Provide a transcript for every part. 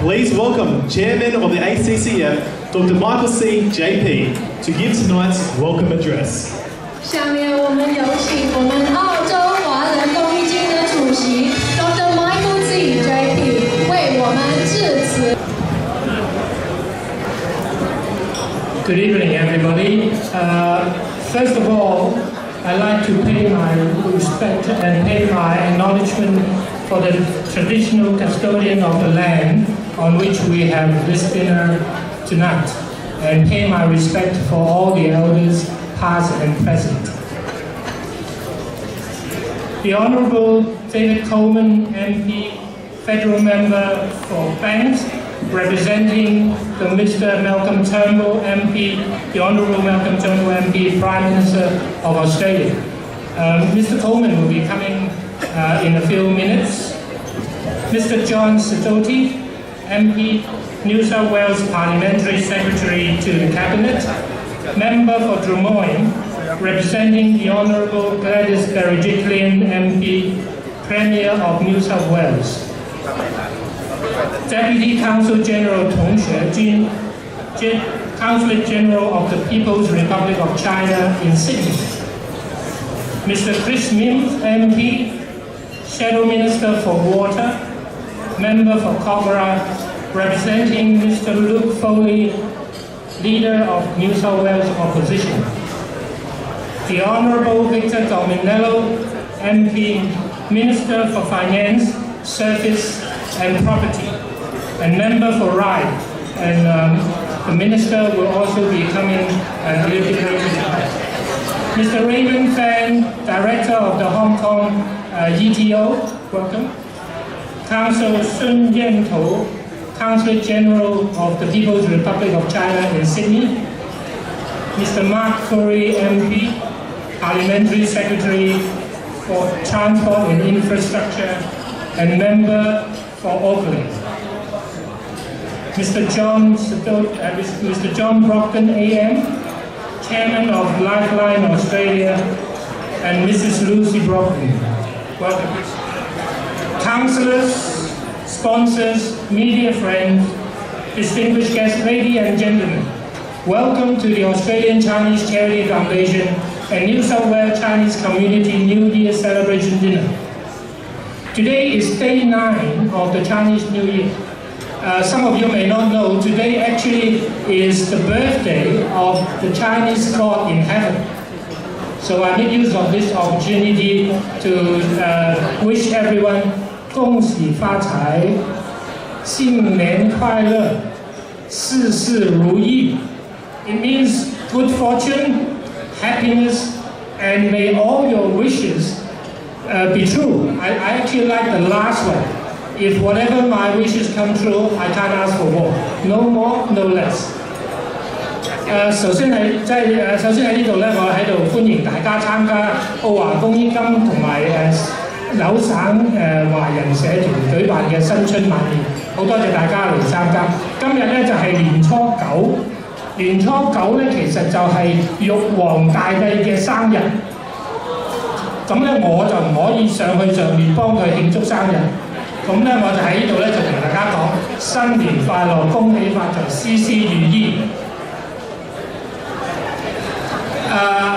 please welcome Chairman of the ACCF, Dr. Michael C. JP, to give tonight's welcome address. 下面我们有请我们澳洲华人公益金的主席 Dr. Michael C. JP 为我们致辞。Good evening, everybody. First of all, I'd like to pay my respect and pay my acknowledgement for the traditional custodian of the land on which we have this dinner tonight, and pay my respect for all the elders, past and present. The Honourable David Coleman, MP, Federal Member for Banks, representing the Mr. Malcolm Turnbull, MP, the Honourable Malcolm Turnbull, MP, Prime Minister of Australia. Mr. Coleman will be coming in a few minutes. Mr. John Sidoti, MP, New South Wales Parliamentary Secretary to the Cabinet, Member for Drummoyne, representing the Honourable Gladys Berejiklian, MP, Premier of New South Wales. Deputy Consul General Tong Xuejun, Consulate General of the People's Republic of China in Sydney. Mr. Chris Mims, MP, Shadow Minister for Water, Member for Cogra, representing Mr. Luke Foley, Leader of New South Wales Opposition. The Honourable Victor Dominello, MP, Minister for Finance, Service and Property, and Member for RIDE. And the Minister will also be coming a little bit later tonight. Mr. Raymond Fan, Director of the Hong Kong ETO, welcome. Councillor Sun Yantou, Consulate General of the People's Republic of China in Sydney. Mr. Mark Curry, MP, Parliamentary Secretary for Transport and Infrastructure and Member for Auckland. Mr. John Brockton, AM, Chairman of Lifeline Australia, and Mrs. Lucy Brockton. Welcome. Councillors, sponsors, media friends, distinguished guests, ladies and gentlemen, welcome to the Australian Chinese Charity Foundation and New South Wales Chinese Community New Year Celebration Dinner. Today is day 9 of the Chinese New Year. Some of you may not know, today actually is the birthday of the Chinese God in heaven. So I make use of this opportunity to wish everyone 恭喜发财，新年快乐，事事如意. It means good fortune, happiness, and may all your wishes be true. I actually like the last one. If whatever my wishes come true, I can't ask for more. No more, no less. 首先喺呢度咧，我喺度歡迎大家參加澳華公益金同埋有省華人社團舉辦嘅新春晚宴，好多謝大家嚟參加。今日咧就係年初九，年初九咧其實就係玉皇大帝嘅生日。咁咧我就唔可以上去上面幫佢慶祝生日。咁咧我就喺呢度咧就同大家講新年快樂，恭喜發財，事事如意。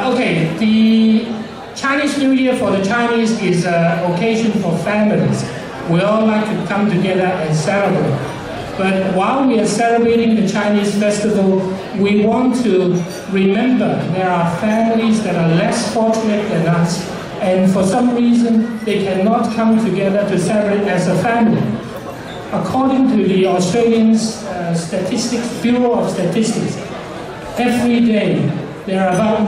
Okay, the Chinese New Year for the Chinese is an occasion for families. We all like to come together and celebrate. But while we are celebrating the Chinese festival, we want to remember there are families that are less fortunate than us, and for some reason they cannot come together to celebrate as a family. According to the Australian Bureau of Statistics, every day there are about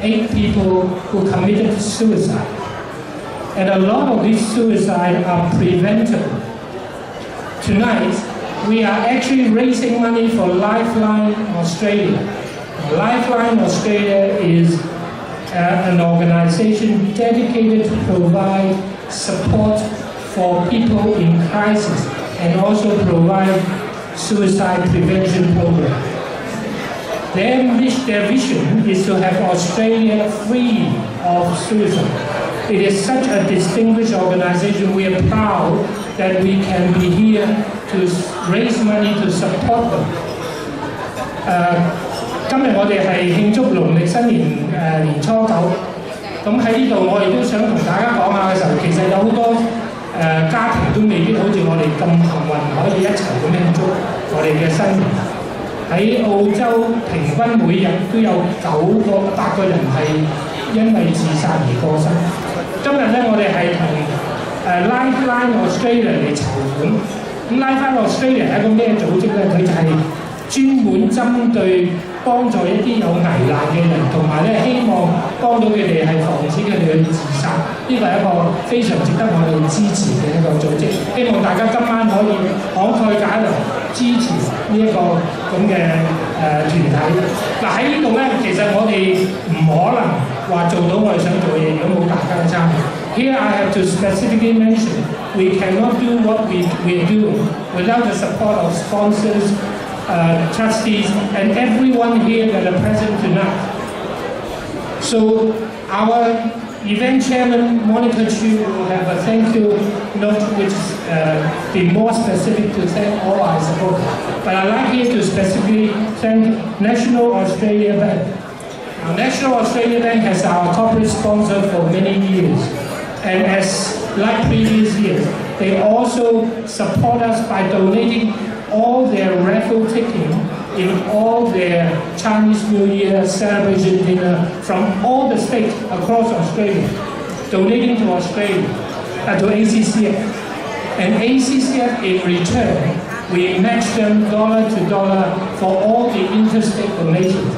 8 people who committed suicide. And a lot of these suicides are preventable. Tonight, we are actually raising money for Lifeline Australia. Lifeline Australia is an organization dedicated to provide support for people in crisis and also provide suicide prevention programs. Their vision is to have Australia free of suicide. It is such a distinguished organization. We are proud that we can be here to raise money to support them. 今日我哋係慶祝農曆新年年初9，咁喺呢度我亦都想同大家講下嘅時候，其實有好多家庭都未必好似我哋咁幸運，可以一齊咁慶祝我哋嘅新年。喺澳洲平均每日都有8個人係因為自殺而過身。今日咧，我哋係同Lifeline Australia 嚟籌款。咁 Lifeline Australia 係一個咩組織咧？佢就係專門針對幫助一啲有危難嘅人，同埋咧希望幫到佢哋係防止佢哋去自殺。呢個係一個非常值得我哋支持嘅一個組織。希望大家今晚可以慷慨解囊支持呢一個咁嘅團體。嗱喺呢度咧，其實我哋唔可能話做到我哋想做嘅嘢，如果冇大家嘅參與。Here I have to specifically mention we cannot do what we are doing without the support of sponsors, trustees, and everyone here that are present tonight. So our event chairman, Monica Chu, will have a thank you note which be more specific to thank all our supporters. But I'd like here to specifically thank National Australia Bank. Now, National Australia Bank has our corporate sponsor for many years. And as like previous years, they also support us by donating all their raffle ticketing in all their Chinese New Year celebration dinner from all the states across Australia, donating to Australia, to ACCF. And ACCF in return, we match them dollar to dollar for all the interstate donations.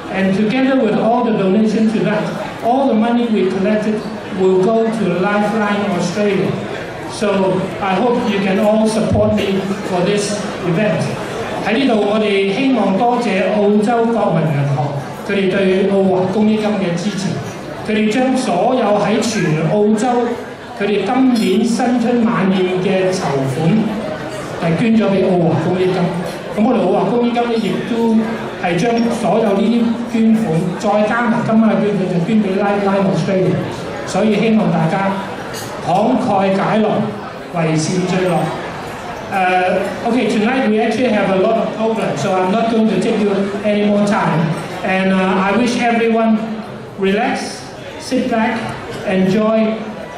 And together with all the donations tonight, all the money we collected will go to Lifeline Australia. So I hope you can all support me for this event. 喺呢度我哋希望多謝澳洲國民銀行，佢哋對澳華公益金嘅支持。佢哋將所有喺全澳洲佢哋今年新春晚宴嘅籌款係捐咗俾澳華公益金。咁我哋澳華公益金咧亦都係將所有呢啲捐款再加埋今晚嘅捐款就捐俾 Lifeline Australia。所以希望大家慷慨解囊，為善最樂。Okay, tonight we actually have a lot of programs, so I'm not going to take you any more time. And I wish everyone relax, sit back, enjoy,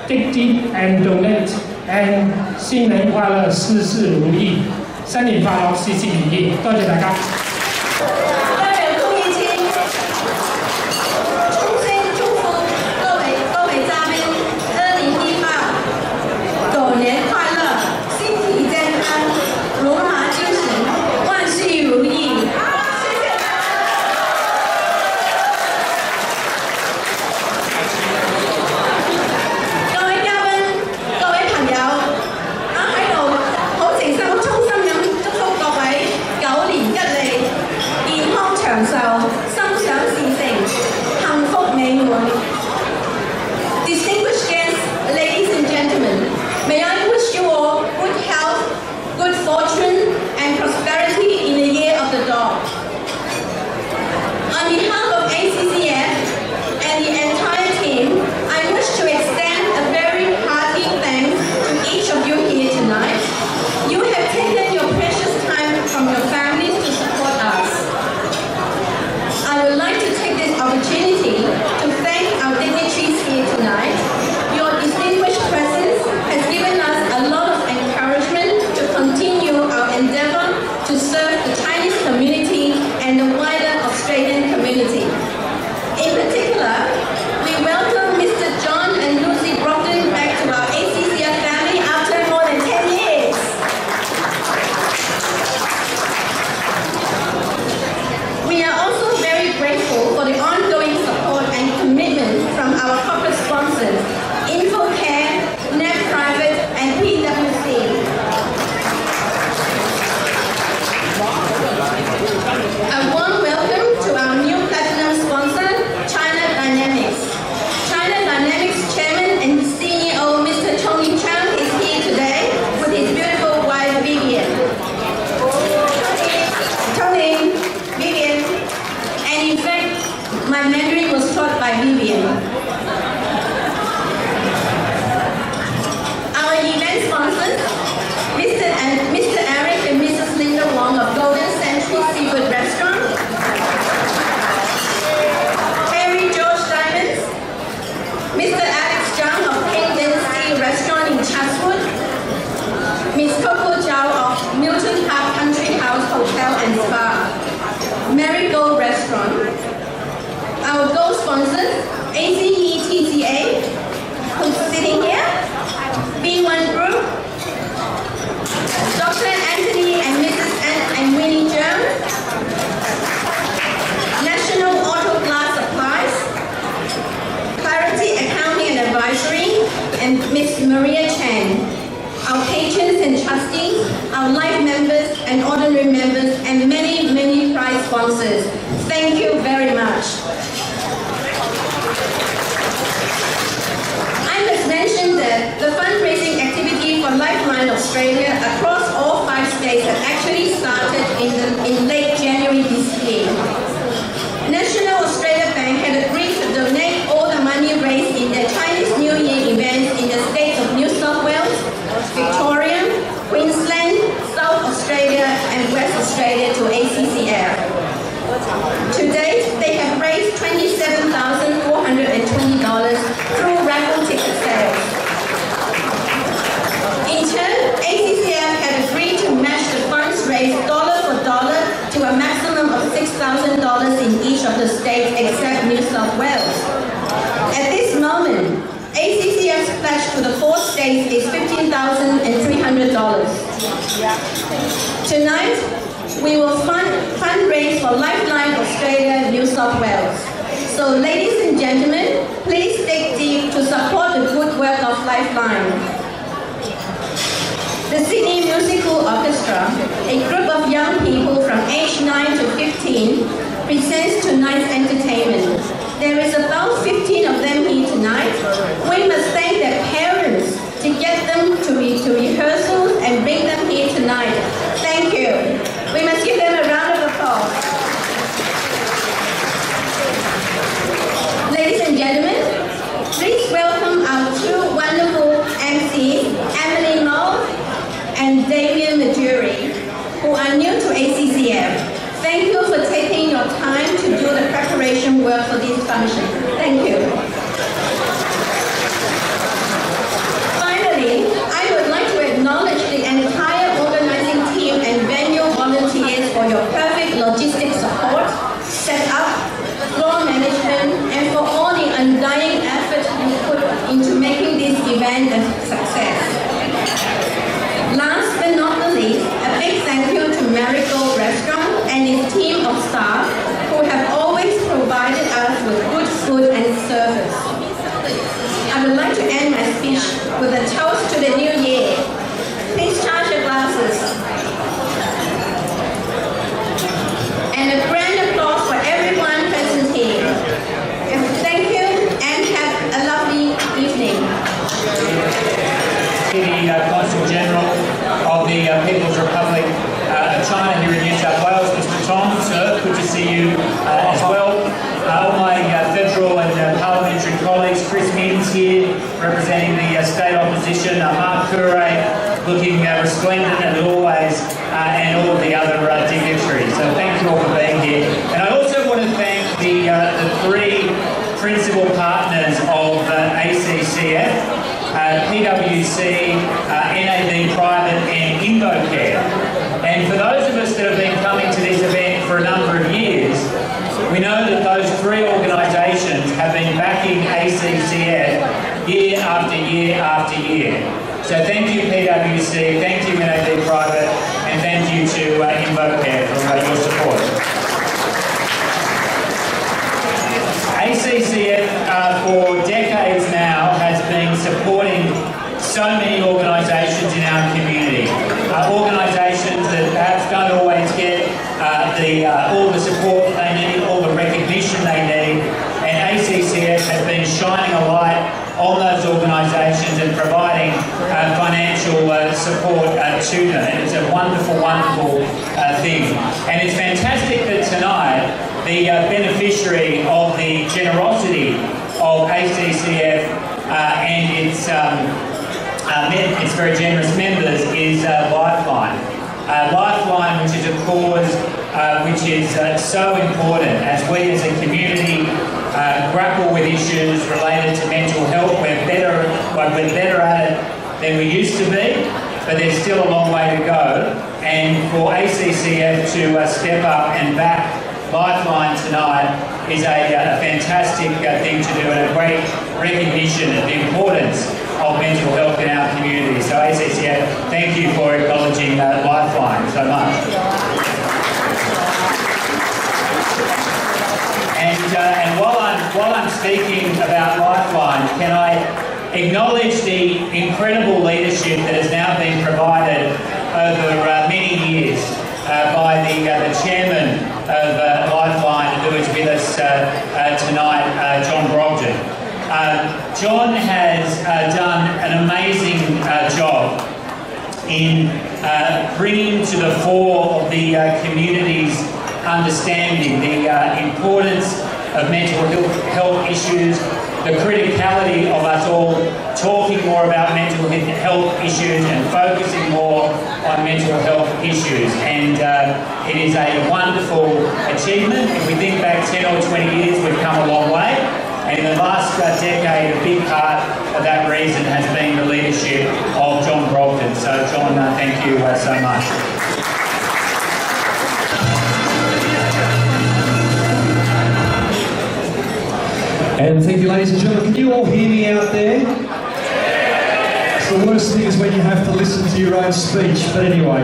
dig deep and donate. And 新年快樂，事事如意，新年快樂，事事如意。多謝大家。健康 sponsors, ACETCA, who's sitting here, B1 Group, Dr. Anthony and Mrs. and Winnie Jones, National Auto Glass Supplies, Clarity Accounting and Advisory, and Miss Maria Chan, our patrons and trustees, our life members and ordinary members, and many, many prize sponsors. Thank you very much. I must mention that the fundraising activity for Lifeline Australia across all 5 states had actually started in late January this year. National Australia Bank had agreed to donate all the money raised in their Chinese New Year events in the states of New South Wales, Victoria, Queensland, South Australia and West Australia to ACCF. To date, they have raised $27,420 through raffle ticket sales. In turn, ACCF had agreed to match the funds raised dollar for dollar to a maximum of $6,000 in each of the states except New South Wales. At this moment, ACCF's pledge to the 4 states is $15,300. Tonight, we will fundraise for Lifeline Australia, New South Wales. So ladies and gentlemen, please dig deep to support the good work of Lifeline. The Sydney Musical Orchestra, a group of young people from age 9 to 15, presents tonight's entertainment. There is about 15 of them here tonight. We must thank their parents to get them to rehearsals and bring them here tonight. Thank you. We must give them a round of applause. Ladies and gentlemen, please welcome our 2 wonderful MCs, Emily Moe and Damien Majuri, who are new to ACCF. Thank you for taking your time to do the preparation work for this function. Thank you. Finally, I would like to acknowledge the entire organizing team and venue volunteers for your perfect logistic support, setup, floor management, and for all the undying effort you put into making this event a success. Last but not the least, a big thank you to Marigold Restaurant and its team of staff who have always provided us with good food and service. I would like to end my speech with a toast to the new year. Please charge your glasses. And a grand applause for everyone present here. Thank you and have a lovely evening. The Consul General of the People's Republic of China here in New South Wales, Mr. Tom, sir, good to see you as well. All my federal and parliamentary colleagues, Chris Minns here representing the state opposition, Mark Curray looking resplendent as always, and all of the other dignitaries. So thank you all for being here. And I also want to thank the 3 principal partners of ACCF, PwC, NAB Private and InvoCare. And for those of us that have been coming to this event for a number of years, we know that those 3 organisations have been backing ACCF year after year after year. So thank you PwC, thank you NAB Private, and thank you to InvoCare for your support. ACCF for decades now has been supporting so many organisations in our community. Organisations that perhaps don't always get all the support they need, all the recognition they need, and ACCF has been shining a light on those organisations and providing financial support to them. And it's a wonderful, wonderful thing. And it's fantastic that tonight the beneficiary of the generosity of ACCF and its very generous members is Lifeline. Lifeline, which is a cause which is so important as we as a community grapple with issues related to mental health. We're better at it than we used to be, but there's still a long way to go. And for ACCF to step up and back Lifeline tonight is a fantastic thing to do and a great recognition of the importance of mental health in our community. So ACCF, thank you for acknowledging Lifeline so much. And while I'm speaking about Lifeline, can I acknowledge the incredible leadership that has now been provided over many years by the chairman of Lifeline, who is with us tonight, John Brogden. John has done an amazing job in bringing to the fore of the community's understanding the importance of mental health issues, the criticality of us all talking more about mental health issues and focusing more on mental health issues. And it is a wonderful achievement. If we think back 10 or 20 years, we've come a long way. And in the last decade, a big part of that reason has been the leadership of John Brogden. So John, thank you so much. And thank you, ladies and gentlemen. Can you all hear me out there? It's the worst thing is when you have to listen to your own speech. But anyway.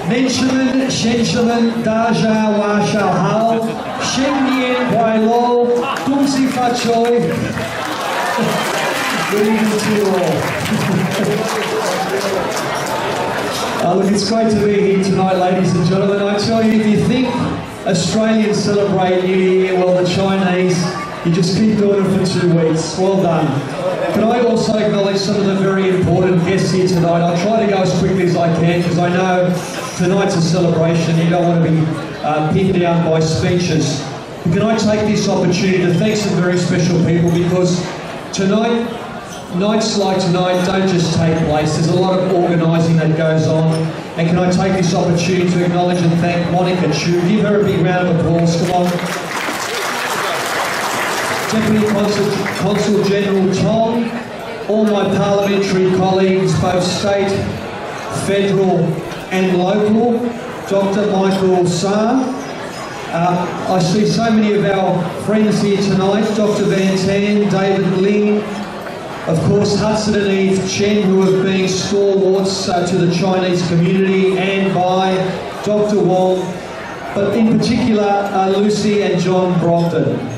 Mentionin, Shenshaman, Daja, Washa, Hal, Shenien, Wailo, Dumsi Fachoy. Good evening to you all. Look, it's great to be here tonight, ladies and gentlemen. I tell you, if you think Australians celebrate New Year, well, the Chinese, you just keep doing it for 2 weeks. Well done. Can I also acknowledge some of the very important guests here tonight? I'll try to go as quickly as I can because I know tonight's a celebration. You don't want to be pinned down by speeches. But can I take this opportunity to thank some very special people, because tonight, nights like tonight don't just take place. There's a lot of organising that goes on. And can I take this opportunity to acknowledge and thank Monica Chu. Give her a big round of applause. Come on. Deputy Consul General Tom, all my parliamentary colleagues, both state, federal and local, Dr. Michael Saar. I see so many of our friends here tonight, Dr. Van Tan, David Ling, of course Hudson and Eve Chen, who have been stalwarts to the Chinese community, and by Dr. Wong, but in particular Lucy and John Brogden.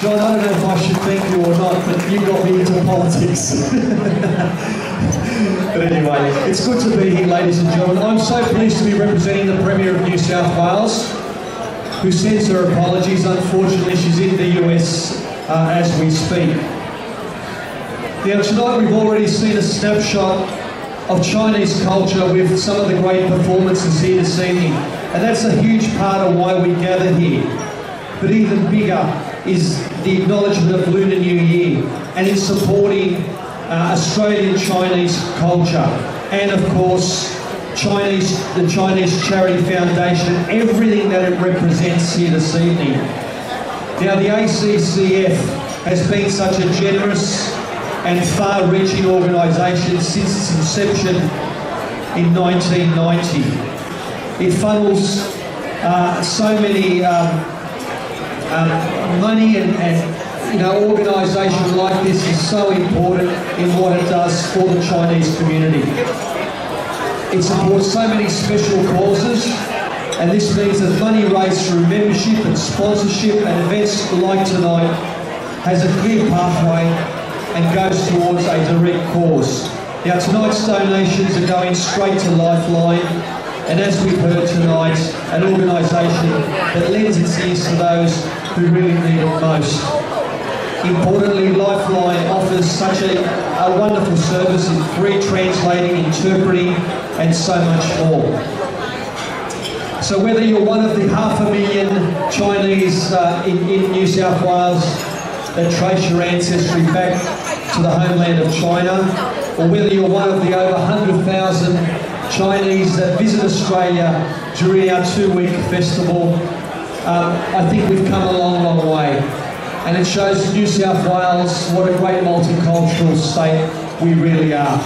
John, I don't know if I should thank you or not, but you got me into politics. But anyway, it's good to be here, ladies and gentlemen. I'm so pleased to be representing the Premier of New South Wales, who sends her apologies. Unfortunately, she's in the US as we speak. Now, tonight we've already seen a snapshot of Chinese culture with some of the great performances here this evening. And that's a huge part of why we gather here. But even bigger is the acknowledgement of Lunar New Year and in supporting Australian Chinese culture, and of course the Chinese Charity Foundation, everything that it represents here this evening. Now, the ACCF has been such a generous and far-reaching organisation since its inception in 1990. It funnels so many money and organisation like this is so important in what it does for the Chinese community. It supports so many special causes, and this means that money raised through membership and sponsorship and events like tonight has a clear pathway and goes towards a direct cause. Now, tonight's donations are going straight to Lifeline, and as we've heard tonight, an organisation that lends its ears to those who really need it most. Importantly, Lifeline offers such a wonderful service in free translating, interpreting and so much more. So whether you're one of the 500,000 Chinese in New South Wales that trace your ancestry back to the homeland of China, or whether you're one of the over 100,000 Chinese that visit Australia during our 2-week festival, I think we've come a long, long way. And it shows New South Wales what a great multicultural state we really are.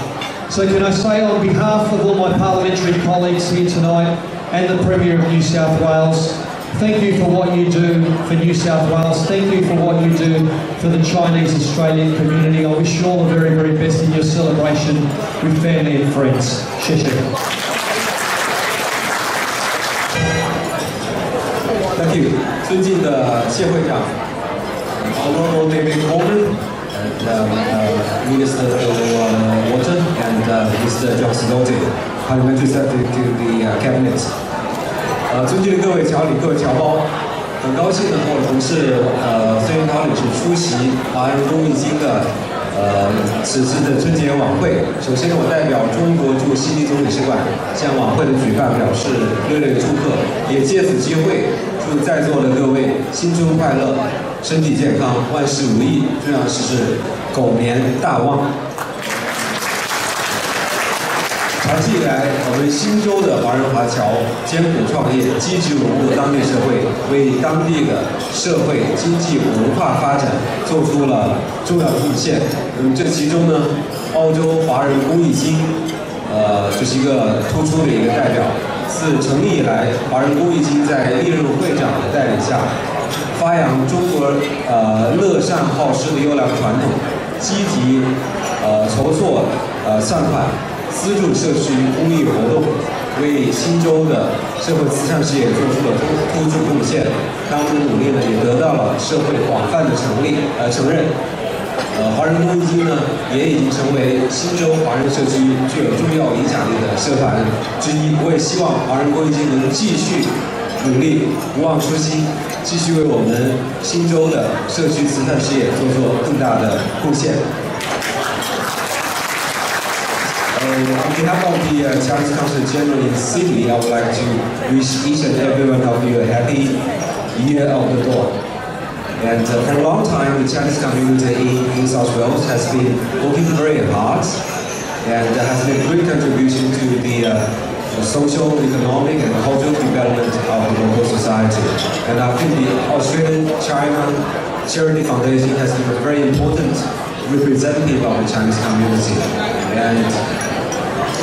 So can I say on behalf of all my parliamentary colleagues here tonight, and the Premier of New South Wales. Thank you for what you do for New South Wales. Thank you for what you do for the Chinese Australian community. I wish you all the very, very best in your celebration with family and friends. 谢谢。Thank you， 尊敬的谢会长 ，Honorable David Coleman and Minister for Water and Mr. John Sidoti, Parliamentary Secretary to the Cabinet。尊敬的各位侨领、各位侨胞，很高兴呢和我的同事孙云涛领事出席华人公益金的此次的春节晚会。首先，我代表中国驻悉尼总领事馆向晚会的举办表示热烈的祝贺，也借此机会祝在座的各位新春快乐，身体健康，万事如意，重要的是狗年大旺。长期以来，我们新州的华人华侨艰苦创业，积极融入当地社会，为当地的社会、经济、文化发展做出了重要的贡献。那么这其中呢，澳洲华人公益金，就是一个突出的一个代表。自成立以来，华人公益金在历任会长的带领下，发扬中国乐善好施的优良传统，积极筹措善款。资助社区公益活动，为新州的社会慈善事业做出了突出贡献。他们的努力呢，也得到了社会广泛的承认。华人公益金呢，也已经成为新州华人社区具有重要影响力的社团之一。我也希望华人公益金能继续努力，不忘初心，继续为我们新州的社区慈善事业做更大的贡献。On behalf of the Chinese Council General in Sydney, I would like to wish each and every one of you a happy Year of the Dog. And for a long time, the Chinese community in New South Wales has been working very hard and has made a great contribution to the social, economic and cultural development of the local society. And I think the Australian-China Charity Foundation has been a very important representative of the Chinese community. And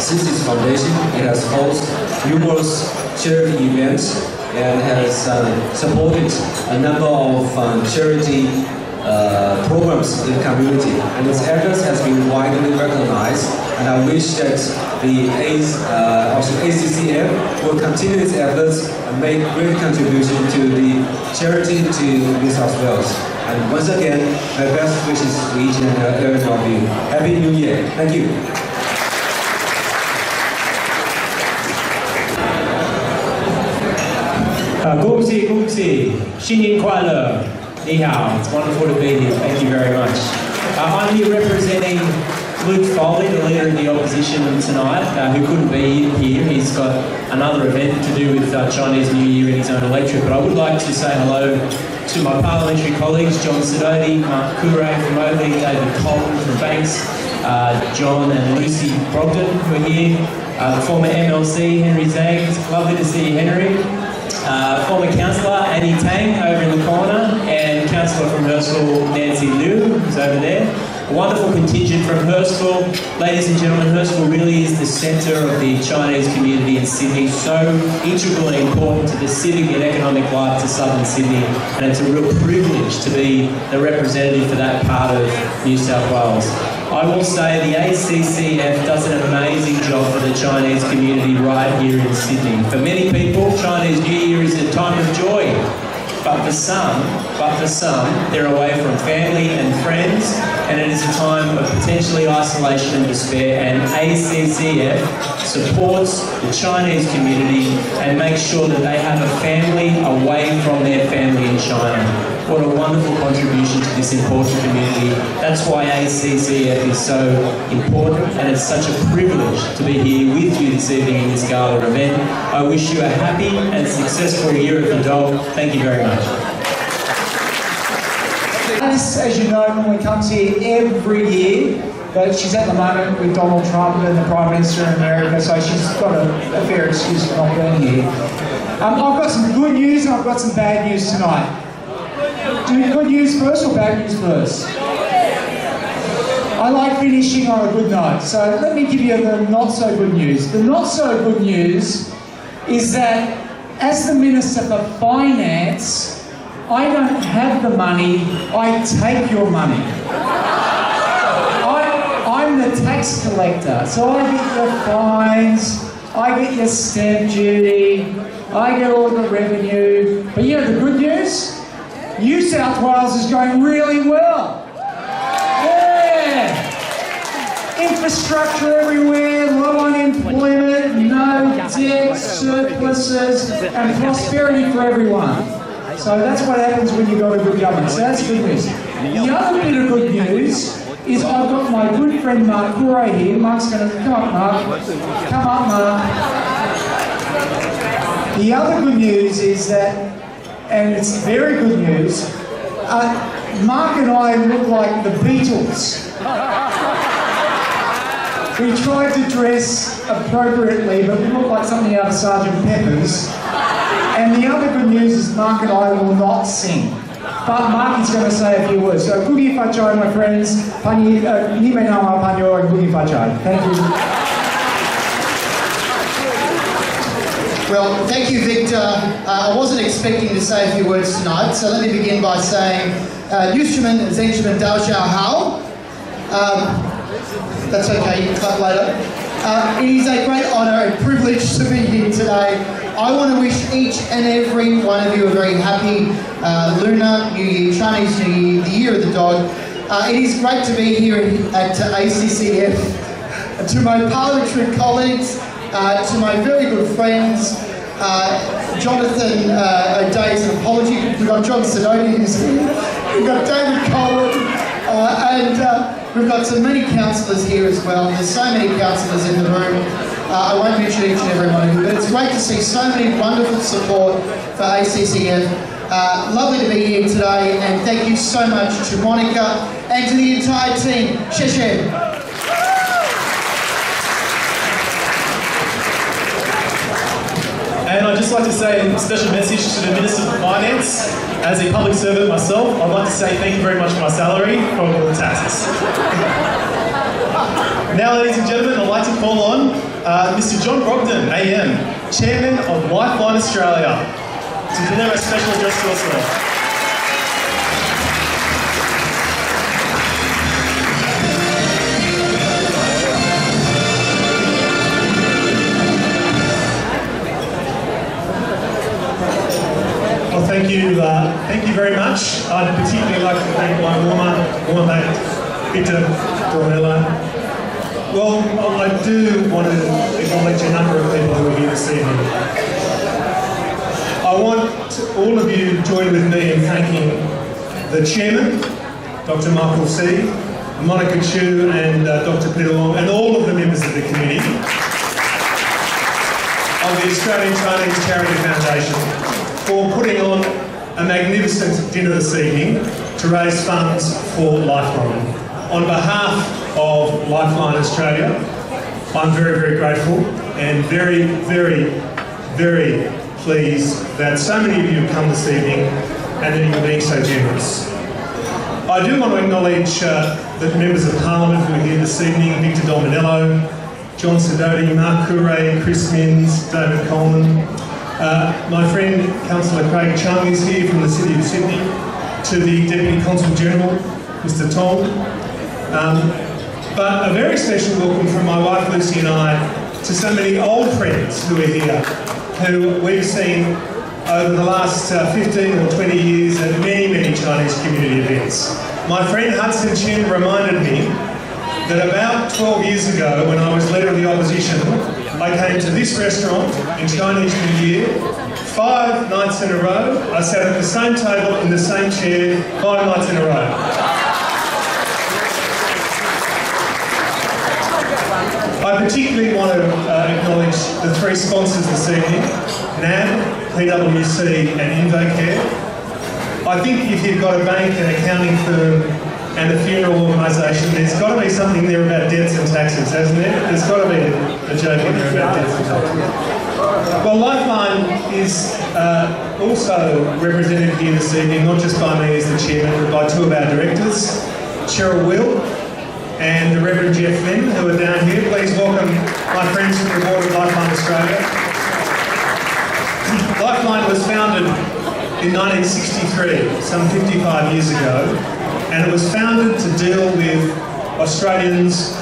since its foundation, it has hosted numerous charity events and has supported a number of charity programs in the community. And its efforts has been widely recognized. And I wish that the ACCF will continue its efforts and make great contribution to the charity to New South Wales. And once again, my best wishes to each and every one of you. Happy New Year. Thank you. Gongxi, 新年快乐, Ni hao. It's wonderful to be here. Thank you very much. I'm here representing Luke Foley, the leader of the opposition tonight, who couldn't be here. He's got another event to do with Chinese New Year in his own electorate. But I would like to say hello to my parliamentary colleagues, John Sidoti, Mark Coure from Oakley, David Colton from Banks, John and Lucy Brogden who are here, the former MLC, Henry Zhang. It's lovely to see you, Henry. Former councillor Annie Tang over in the corner, and councillor from Hurstville Nancy Liu, who's over there. A wonderful contingent from Hurstville. Ladies and gentlemen, Hurstville really is the centre of the Chinese community in Sydney, so integral and important to the civic and economic life to southern Sydney, and it's a real privilege to be the representative for that part of New South Wales. I will say the ACCF does an amazing job for the Chinese community right here in Sydney. For many people, Chinese New Year is a time of joy. But for some, they're away from family and friends, and it is a time of potentially isolation and despair, and ACCF supports the Chinese community and makes sure that they have a family away from their family in China. What a wonderful contribution to this important community. That's why ACCF is so important, and it's such a privilege to be here with you this evening in this gala event. I wish you a happy and successful Year of the Dog. Thank you very much. Alice, as you know, normally comes here every year, but she's at the moment with Donald Trump and the Prime Minister in America, so she's got a fair excuse for not being here. I've got some good news and I've got some bad news tonight. Do good news first or bad news first? I like finishing on a good note, so let me give you the not so good news. The not so good news is that as the Minister for Finance, I don't have the money, I take your money. I'm the tax collector, so I get your fines, I get your stamp duty, I get all the revenue. But you know the good news? New South Wales is going really well. Yeah! Infrastructure everywhere, low unemployment, no debt, surpluses, and prosperity for everyone. So that's what happens when you've got a good government. So that's good news. The other bit of good news is I've got my good friend Mark Kure here. Mark's going to come up, Mark. Come up, Mark. The other good news is that, and it's very good news, Mark and I look like the Beatles. We tried to dress appropriately, but we look like something out of Sgt. Pepper's. And the other good news is Mark and I will not sing. But Mark is going to say a few words. So, Gugi Fachai, my friends. Pani, Nime Nama Panyo and Gugi Fachai. Thank you. Well, thank you, Victor. I wasn't expecting to say a few words tonight, so let me begin by saying, Yushman Zenshman Dao Xiao Hao. That's okay, you can clap later. It is a great honour and privilege to be here today. I want to wish each and every one of you a very happy Lunar New Year, Chinese New Year, the Year of the Dog. It is great to be here at ACCF. To my parliamentary colleagues, to my very good friends, Jonathan O'Day's an apology. We've got John Sidoti who's here. We've got David Colwyn, and we've got so many councillors here as well. There's so many councillors in the room. I won't mention each and every one of you, but it's great to see so many wonderful support for ACCF. Lovely to be here today, and thank you so much to Monica and to the entire team. Sheshe. And I'd just like to say a special message to the Minister for Finance. As a public servant myself, I'd like to say thank you very much for my salary from all the taxes. Now, ladies and gentlemen, I'd like to call on Mr. John Brogden, AM, Chairman of Lifeline Australia, to deliver a special address to us all. Well, thank you very much. I'd particularly like to thank my warmer mate, Victor Dormello. Well, I do want to acknowledge a number of people who are here this evening. I want all of you to join with me in thanking the Chairman, Dr. Michael C., Monica Chu and Dr. Peter Long, and all of the members of the committee of the Australian Chinese Charity Foundation for putting on a magnificent dinner this evening to raise funds for Lifeline. On behalf of Lifeline Australia, I'm very, very grateful and very, very, very pleased that so many of you have come this evening and that you're being so generous. I do want to acknowledge the members of Parliament who are here this evening, Victor Dominello, John Sidoti, Mark Kure, Chris Minns, David Coleman. My friend Councillor Craig Chung is here from the City of Sydney, to the Deputy Consul General, Mr. Tong. But a very special welcome from my wife Lucy and I to so many old friends who are here, who we've seen over the last 15 or 20 years at many, many Chinese community events. My friend Hudson Chin reminded me that about 12 years ago, when I was Leader of the Opposition, I came to this restaurant in Chinese New Year, 5 nights in a row. I sat at the same table in the same chair 5 nights in a row. I particularly want to acknowledge the 3 sponsors this evening, NAB, PwC and InvoCare. I think if you've got a bank, an accounting firm and a funeral organisation, there's got to be something there about debts and taxes, hasn't there? There's got to be a joke in there about debts and taxes. Well, Lifeline is also represented here this evening, not just by me as the chairman, but by 2 of our directors, Cheryl Will and the Reverend Jeff Lynn, who are down here. Please welcome my friends from the board of Lifeline Australia. Lifeline was founded in 1963, some 55 years ago, and it was founded to deal with Australians,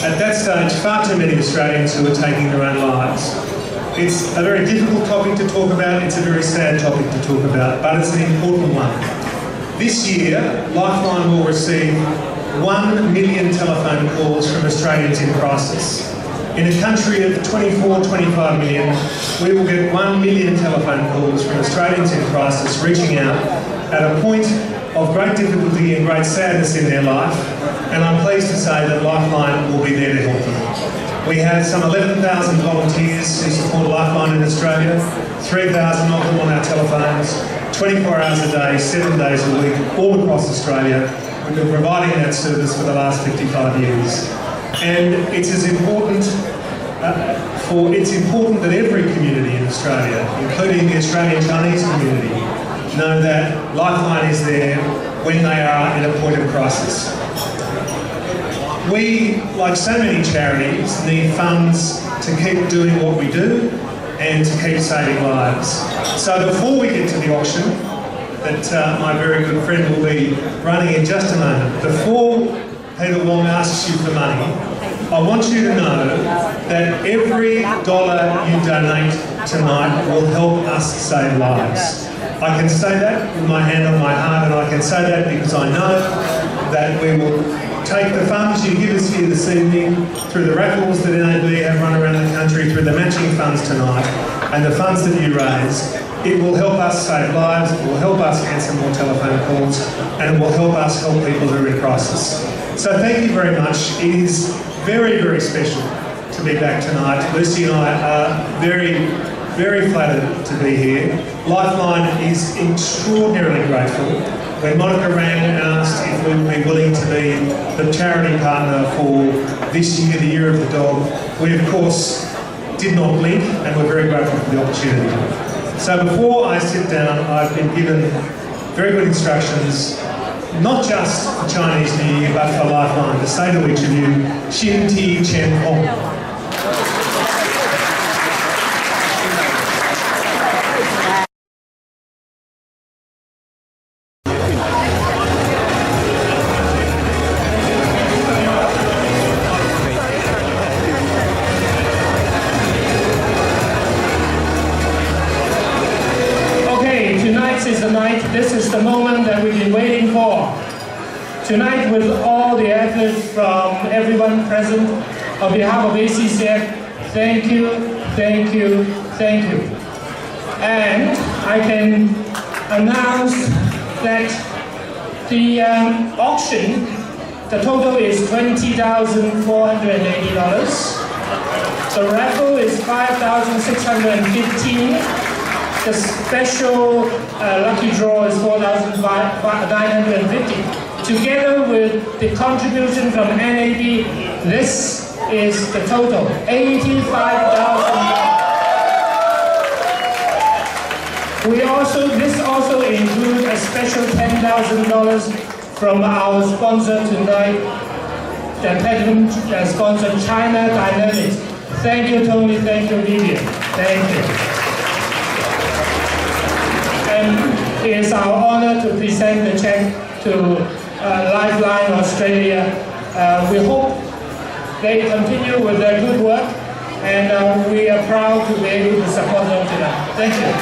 at that stage far too many Australians who were taking their own lives. It's a very difficult topic to talk about, it's a very sad topic to talk about, but it's an important one. This year, Lifeline will receive 1 million telephone calls from Australians in crisis. In a country of 24, 25 million, we will get 1 million telephone calls from Australians in crisis reaching out at a point of great difficulty and great sadness in their life, and I'm pleased to say that Lifeline will be there to help them. We have some 11,000 volunteers who support Lifeline in Australia, 3,000 of them on our telephones, 24 hours a day, 7 days a week, all across Australia. We've been providing that service for the last 55 years. And it's as important it's important that every community in Australia, including the Australian Chinese community, know that Lifeline is there when they are in a point of crisis. We, like so many charities, need funds to keep doing what we do and to keep saving lives. So before we get to the auction, that my very good friend will be running in just a moment, before Peter Wong asks you for money, I want you to know that every dollar you donate tonight will help us save lives. I can say that with my hand on my heart, and I can say that because I know that we will take the funds you give us here this evening through the raffles that NAB have run around the country, through the matching funds tonight, and the funds that you raise. It will help us save lives, it will help us answer more telephone calls, and it will help us help people who are in crisis. So thank you very much. It is very, very special to be back tonight. Lucy and I are very, very flattered to be here. Lifeline is extraordinarily grateful. When Monica rang and asked if we would be willing to be the charity partner for this year, the Year of the Dog, we of course did not blink, and we're very grateful for the opportunity. So before I sit down, I've been given very good instructions, not just for Chinese New Year, but for Lifeline, to say to each of you, Xin Ti Chen Hong. This is the moment that we've been waiting for. Tonight, with all the effort from everyone present, on behalf of ACCF, thank you, thank you, thank you. And I can announce that the auction, the total is $20,480. The raffle is $5,615. The special lucky draw is $4,950. Together with the contribution from NAB, this is the total, $85,000. This also includes a special $10,000 from our sponsor tonight, the platinum sponsor, China Dynamics. Thank you, Tony. Thank you, Vivian. Thank you. And it is our honor to present the check to Lifeline Australia. We hope they continue with their good work, and we are proud to be able to support them tonight. Thank you.